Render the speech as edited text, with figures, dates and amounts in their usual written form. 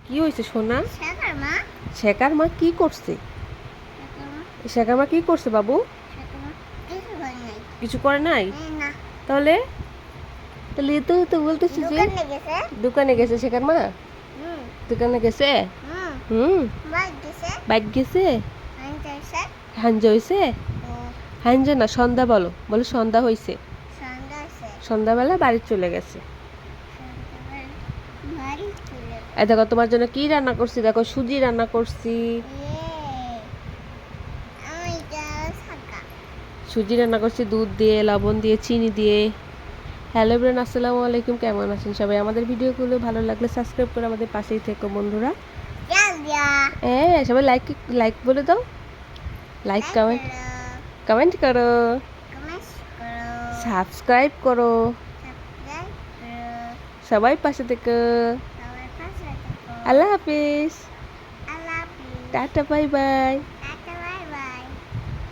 কি হয়েছে সোনা? শেখার মা শেখার মা কি করছে? শেখার মা কি করছে বাবু? কিছু করে নাই? না তাহলে তাহলে তো তো বলতেছি যে দোকানে গেছে দোকানে গেছে শেখার মা। হুম দোকানে গেছে। হুম হুম। বাইক গেছে বাইক গেছে। আনতে এসে হাঞ্জা হয়েছে। ও হাঞ্জা না সন্ধ্যা বলো, বলো সন্ধ্যা হয়েছে। সন্ধ্যা আছে সন্ধ্যাবেলা বাড়ি চলে গেছে। সন্ধ্যাবেলা বাড়ি চলে এই দেখো তোমার জন্য কি রান্না করছি, দেখো সুজি রান্না করছি। আমি যা সাকা সুজি রান্না করছি দুধ দিয়ে, লবণ দিয়ে, চিনি দিয়ে। হ্যালো এভরিওয়ান, আসসালামু আলাইকুম। কেমন আছেন সবাই? আমাদের ভিডিওগুলো ভালো লাগলে সাবস্ক্রাইব করে আমাদের পাশেই থেকো বন্ধুরা। যা হ্যাঁ, সবাই লাইক লাইক বলে দাও। লাইক কমেন্ট কমেন্ট করো, কমেন্ট করো সাবস্ক্রাইব করো, সাবস্ক্রাইব করো সবাই পাশে থেকো। সবার পাশে থাকো আল্লাহ হাফিজ, আল্লাহ হাফিজ টাটা, বাই বাই।